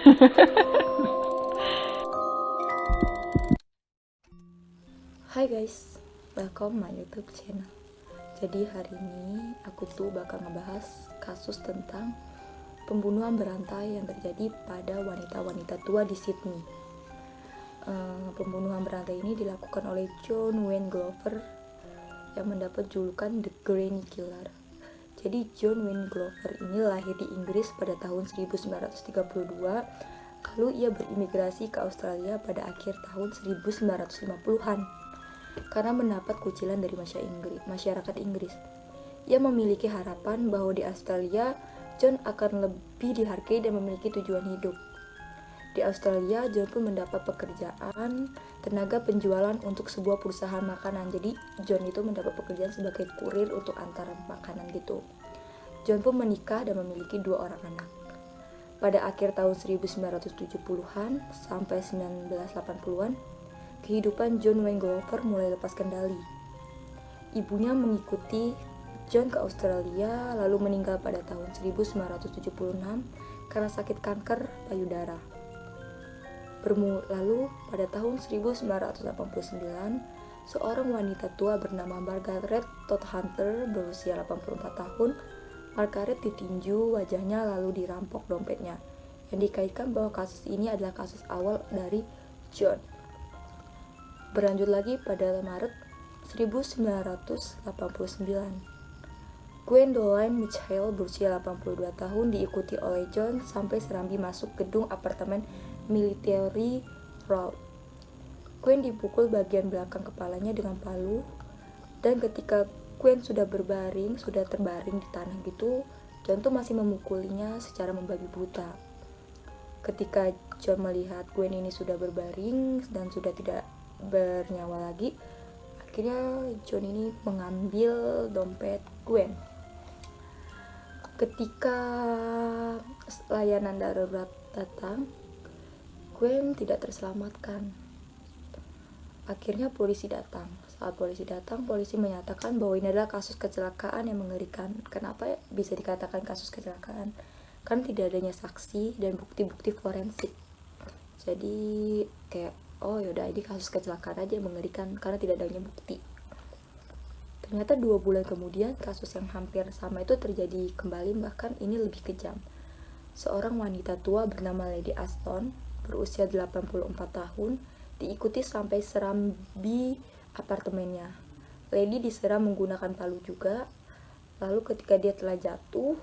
Hai guys, welcome my YouTube channel. Jadi hari ini aku tuh bakal ngebahas kasus tentang pembunuhan berantai yang terjadi pada wanita-wanita tua di Sydney. Pembunuhan berantai ini dilakukan oleh John Wayne Glover yang mendapat julukan The Granny Killer. Jadi John Wayne Glover ini lahir di Inggris pada tahun 1932, lalu ia berimigrasi ke Australia pada akhir tahun 1950-an. Karena mendapat kucilan dari masyarakat Inggris. Ia memiliki harapan bahwa di Australia, John akan lebih dihargai dan memiliki tujuan hidup. Di Australia, John pun mendapat pekerjaan tenaga penjualan untuk sebuah perusahaan makanan. Jadi, John itu mendapat pekerjaan sebagai kurir untuk antar makanan gitu. John pun menikah dan memiliki 2 orang anak. Pada akhir tahun 1970-an sampai 1980-an, kehidupan John Wayne Glover mulai lepas kendali. Ibunya mengikuti John ke Australia lalu meninggal pada tahun 1976 karena sakit kanker payudara. Lalu pada tahun 1989, seorang wanita tua bernama Margaret Todd Hunter berusia 84 tahun, Margaret ditinju wajahnya lalu dirampok dompetnya. Yang dikaitkan bahwa kasus ini adalah kasus awal dari John. Berlanjut lagi pada Maret 1989, Gwendolyn Mitchell berusia 82 tahun diikuti oleh John sampai serambi masuk gedung apartemen Military Road. Gwen dipukul bagian belakang kepalanya dengan palu, dan ketika Gwen sudah terbaring di tanah gitu, John tuh masih memukulinya secara membabi buta. Ketika John melihat Gwen ini sudah berbaring dan sudah tidak bernyawa lagi, akhirnya John ini mengambil dompet Gwen. Ketika layanan darurat datang, Gwen tidak terselamatkan. Akhirnya polisi datang. Saat polisi datang, polisi menyatakan bahwa ini adalah kasus kecelakaan yang mengerikan. Kenapa bisa dikatakan kasus kecelakaan? Kan tidak adanya saksi dan bukti-bukti forensik. Jadi kayak oh yaudah, ini kasus kecelakaan aja yang mengerikan karena tidak adanya bukti. Ternyata 2 bulan kemudian kasus yang hampir sama itu terjadi kembali, bahkan ini lebih kejam. Seorang wanita tua bernama Lady Aston berusia 84 tahun diikuti sampai serambi apartemennya. Lady diserang menggunakan palu juga. Lalu ketika dia telah jatuh,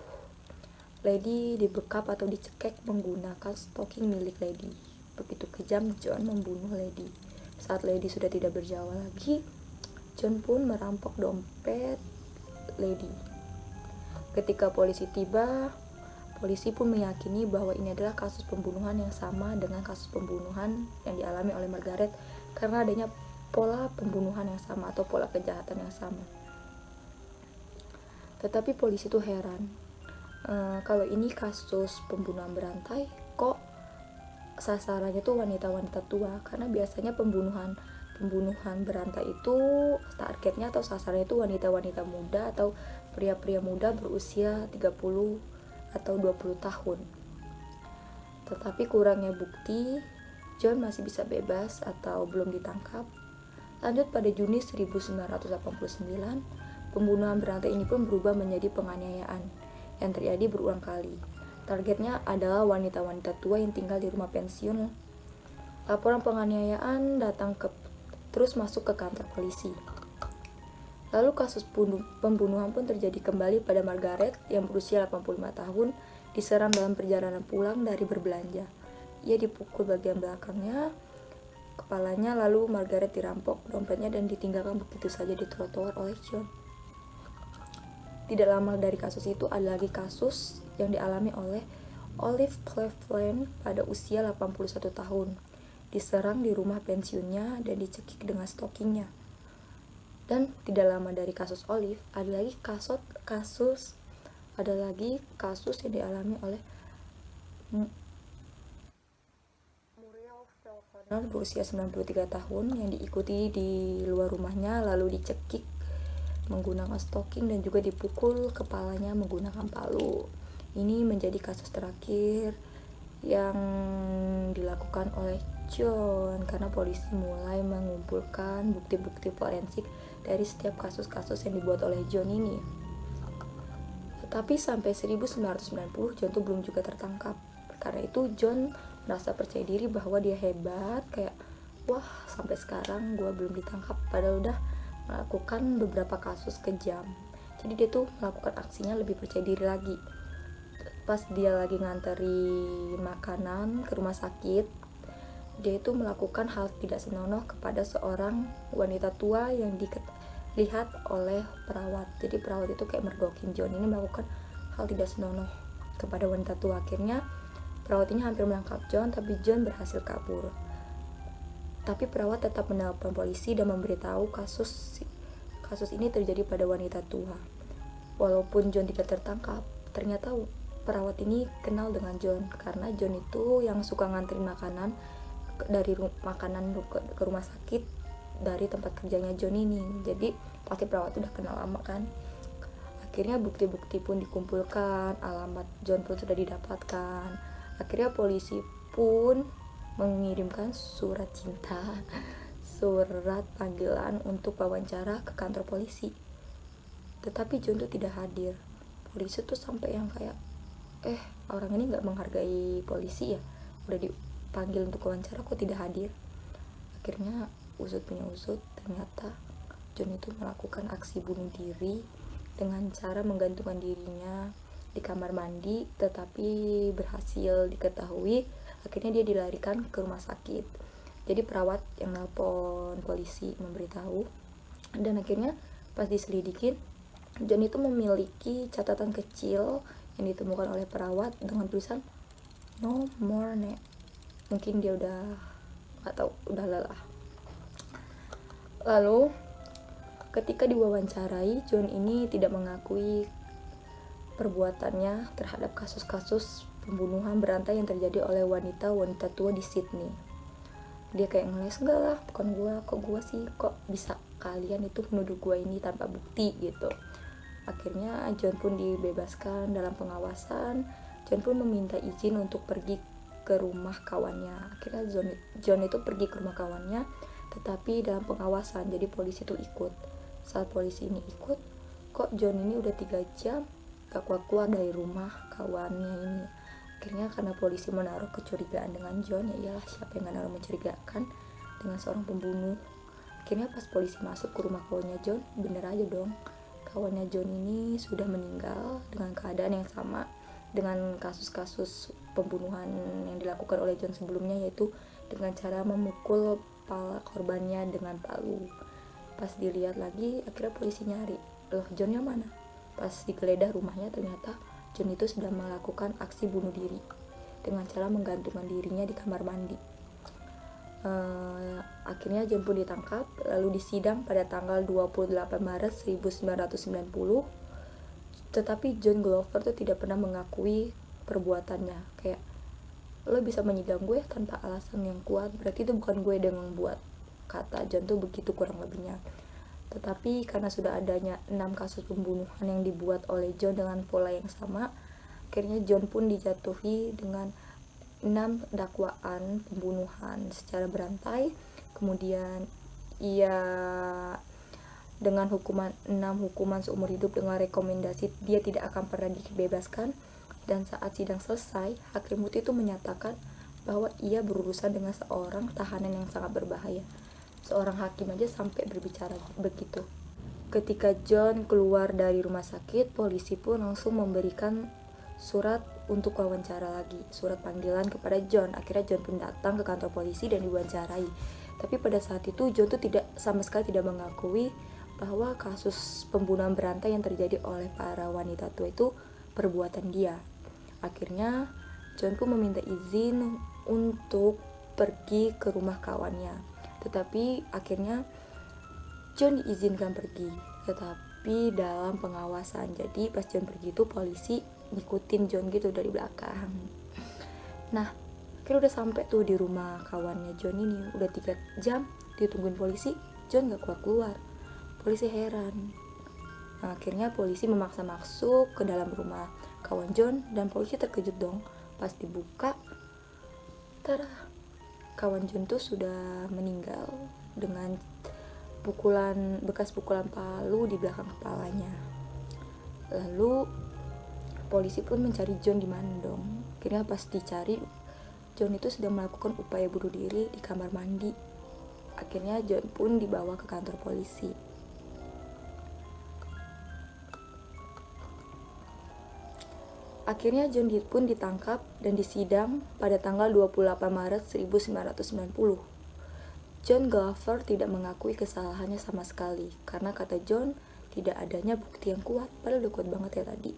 Lady dibekap atau dicekek menggunakan stocking milik Lady. Begitu kejam John membunuh Lady. Saat Lady sudah tidak bernyawa lagi, John pun merampok dompet Lady. Ketika polisi tiba, polisi pun meyakini bahwa ini adalah kasus pembunuhan yang sama dengan kasus pembunuhan yang dialami oleh Margaret karena adanya pola pembunuhan yang sama atau pola kejahatan yang sama. Tetapi polisi tuh heran, kalau ini kasus pembunuhan berantai, kok sasarannya tuh wanita-wanita tua? Karena biasanya pembunuhan berantai itu targetnya atau sasarannya itu wanita-wanita muda atau pria-pria muda berusia 30 atau 20 tahun. Tetapi kurangnya bukti, John masih bisa bebas atau belum ditangkap. Lanjut pada Juni 1989, pembunuhan berantai ini pun berubah menjadi penganiayaan yang terjadi berulang kali. Targetnya adalah wanita-wanita tua yang tinggal di rumah pensiun. Laporan penganiayaan terus masuk ke kantor polisi. Lalu kasus pembunuhan pun terjadi kembali pada Margaret yang berusia 85 tahun, diserang dalam perjalanan pulang dari berbelanja. Ia dipukul bagian belakangnya, kepalanya, lalu Margaret dirampok dompetnya dan ditinggalkan begitu saja di trotoar oleh John. Tidak lama dari kasus itu ada lagi kasus yang dialami oleh Olive Cleveland pada usia 81 tahun. Diserang di rumah pensiunnya dan dicekik dengan stockingnya. Dan tidak lama dari kasus Olive, ada lagi kasus yang dialami oleh Muriel Falconer berusia 93 tahun yang diikuti di luar rumahnya lalu dicekik menggunakan stocking dan juga dipukul kepalanya menggunakan palu. Ini menjadi kasus terakhir yang dilakukan oleh John, karena polisi mulai mengumpulkan bukti-bukti forensik dari setiap kasus-kasus yang dibuat oleh John ini. Tetapi sampai 1990 John tuh belum juga tertangkap. Karena itu John merasa percaya diri bahwa dia hebat, kayak wah sampai sekarang gue belum ditangkap, padahal udah melakukan beberapa kasus kejam. Jadi dia tuh melakukan aksinya lebih percaya diri lagi. Pas dia lagi nganterin makanan ke rumah sakit, dia itu melakukan hal tidak senonoh kepada seorang wanita tua yang dilihat oleh perawat. Jadi perawat itu kayak mergokin John ini melakukan hal tidak senonoh kepada wanita tua. Akhirnya perawat ini hampir menangkap John, tapi John berhasil kabur. Tapi perawat tetap menelpon polisi dan memberitahu kasus ini terjadi pada wanita tua. Walaupun John tidak tertangkap, ternyata perawat ini kenal dengan John, karena John itu yang suka nganterin makanan dari makanan ke rumah sakit dari tempat kerjanya John ini. Jadi pasti perawat udah kenal lama kan. Akhirnya bukti-bukti pun dikumpulkan, alamat John pun sudah didapatkan. Akhirnya polisi pun mengirimkan surat cinta, surat panggilan untuk wawancara ke kantor polisi. Tetapi John tuh tidak hadir. Polisi tuh sampai yang kayak, orang ini nggak menghargai polisi ya, udah dipanggil untuk wawancara kok tidak hadir. Akhirnya usut punya usut, ternyata John itu melakukan aksi bunuh diri dengan cara menggantungkan dirinya di kamar mandi, tetapi berhasil diketahui. Akhirnya dia dilarikan ke rumah sakit. Jadi perawat yang nelpon polisi memberitahu, dan akhirnya pas diselidikin, John itu memiliki catatan kecil yang ditemukan oleh perawat dengan tulisan no more nek. Mungkin dia udah udah lelah. Lalu ketika diwawancarai, John ini tidak mengakui perbuatannya terhadap kasus-kasus pembunuhan berantai yang terjadi oleh wanita tua di Sydney. Dia kayak ngeles, enggak lah, bukan gua, kok gua sih, kok bisa kalian itu menuduh gua ini tanpa bukti gitu. Akhirnya John pun dibebaskan dalam pengawasan. John pun meminta izin untuk pergi ke rumah kawannya. Akhirnya John itu pergi ke rumah kawannya, tetapi dalam pengawasan, jadi polisi itu ikut. Saat polisi ini ikut, kok John ini udah 3 jam gak keluar dari rumah kawannya ini. Akhirnya karena polisi menaruh kecurigaan dengan John, ya iyalah, siapa yang gak naruh mencurigakan dengan seorang pembunuh. Akhirnya pas polisi masuk ke rumah kawannya John, bener aja dong, kawannya John ini sudah meninggal dengan keadaan yang sama dengan kasus-kasus pembunuhan yang dilakukan oleh John sebelumnya, yaitu dengan cara memukul kepala korbannya dengan palu. Pas dilihat lagi, akhirnya polisi nyari, loh Johnnya mana? Pas digeledah rumahnya, ternyata John itu sedang melakukan aksi bunuh diri dengan cara menggantungkan dirinya di kamar mandi. Akhirnya John pun ditangkap, lalu disidang pada tanggal 28 Maret 1990. Tetapi John Glover tuh tidak pernah mengakui perbuatannya. Kayak, lo bisa menyidang gue tanpa alasan yang kuat, berarti itu bukan gue yang membuat. Kata John tuh begitu kurang lebihnya. Tetapi karena sudah adanya 6 kasus pembunuhan yang dibuat oleh John dengan pola yang sama, akhirnya John pun dijatuhi dengan 6 dakwaan pembunuhan secara berantai. Kemudian ia dengan hukuman 6 hukuman seumur hidup dengan rekomendasi dia tidak akan pernah dibebaskan. Dan saat sidang selesai, hakim itu menyatakan bahwa ia berurusan dengan seorang tahanan yang sangat berbahaya. Seorang hakim aja sampai berbicara begitu. Ketika John keluar dari rumah sakit, polisi pun langsung memberikan surat untuk wawancara lagi, surat panggilan kepada John. Akhirnya John pun datang ke kantor polisi dan diwawancarai. Tapi pada saat itu John tuh sama sekali tidak mengakui bahwa kasus pembunuhan berantai yang terjadi oleh para wanita tua itu perbuatan dia. Akhirnya John pun meminta izin untuk pergi ke rumah kawannya. Tetapi akhirnya John diizinkan pergi, tetapi dalam pengawasan. Jadi pas John pergi itu polisi ngikutin John gitu dari belakang. Nah, akhirnya udah sampai tuh di rumah kawannya John ini, udah 3 jam ditungguin polisi, John gak keluar. Polisi heran. Nah, akhirnya polisi memaksa masuk ke dalam rumah kawan John, dan polisi terkejut dong pas dibuka, ternyata kawan John tuh sudah meninggal dengan bekas pukulan palu di belakang kepalanya. Lalu polisi pun mencari John di mana dong. Akhirnya pas dicari, John itu sedang melakukan upaya bunuh diri di kamar mandi. Akhirnya John pun dibawa ke kantor polisi. Akhirnya John pun ditangkap dan disidang pada tanggal 28 Maret 1990. John Glover tidak mengakui kesalahannya sama sekali, karena kata John, tidak adanya bukti yang kuat. Padahal udah kuat banget ya tadi.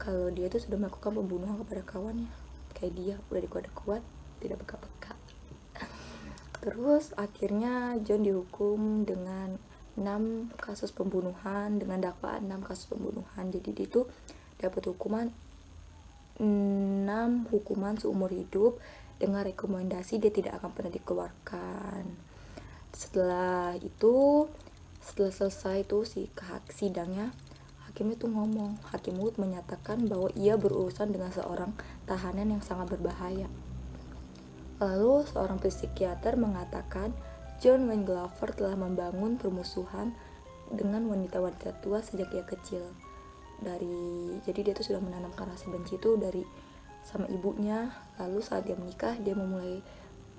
Kalau dia tuh sudah melakukan pembunuhan kepada kawannya. Kayak dia, udah kuat, tidak beka-beka. Terus akhirnya John dihukum dengan 6 kasus pembunuhan, dengan dakwaan 6 kasus pembunuhan. Jadi dia tuh dapat hukuman 6 hukuman seumur hidup dengan rekomendasi dia tidak akan pernah dikeluarkan. Setelah selesai tuh sidangnya, hakimnya tuh ngomong, Hakim Wood menyatakan bahwa ia berurusan dengan seorang tahanan yang sangat berbahaya. Lalu seorang psikiater mengatakan John Wayne Glover telah membangun permusuhan dengan wanita-wanita tua sejak ia kecil. Jadi dia tuh sudah menanamkan rasa benci itu dari sama ibunya. Lalu saat dia menikah, dia memulai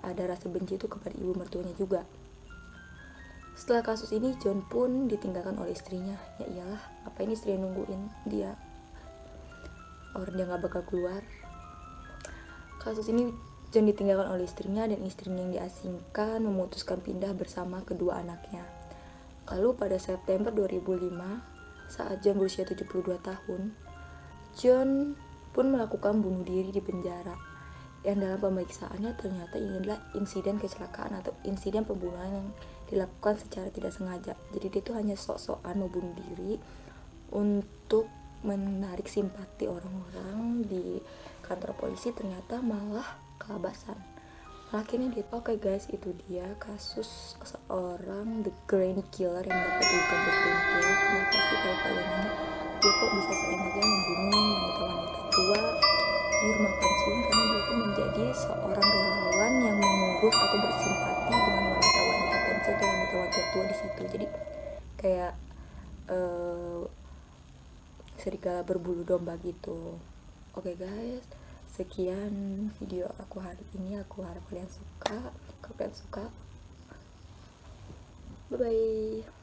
ada rasa benci itu kepada ibu mertuanya juga. Setelah kasus ini, John pun ditinggalkan oleh istrinya. Ya iyalah, apa ini istri nungguin dia, orang dia gak bakal keluar. Kasus ini John ditinggalkan oleh istrinya, dan istrinya yang diasingkan memutuskan pindah bersama kedua anaknya. Lalu pada September 2005, saat John berusia 72 tahun, John pun melakukan bunuh diri di penjara. Yang dalam pemeriksaannya ternyata ini adalah insiden kecelakaan atau insiden pembunuhan yang dilakukan secara tidak sengaja. Jadi dia tuh hanya sok-sokan mau bunuh diri untuk menarik simpati orang-orang di kantor polisi, ternyata malah kelabasan. Akhirnya dia, oke guys, itu dia kasus seorang The Granny Killer yang dapat dihukum bertumpuk. Kenapa sih kalau kalian nanya, dia kok bisa seenaknya membunuh wanita-wanita tua di rumah pensiun? Karena dia itu menjadi seorang relawan yang mengurus atau bersimpati dengan wanita-wanita pensiun atau wanita-wanita tua di situ. Jadi kayak serigala berbulu domba gitu. Oke guys, sekian video aku hari ini. Aku harap kalian suka. Bye bye.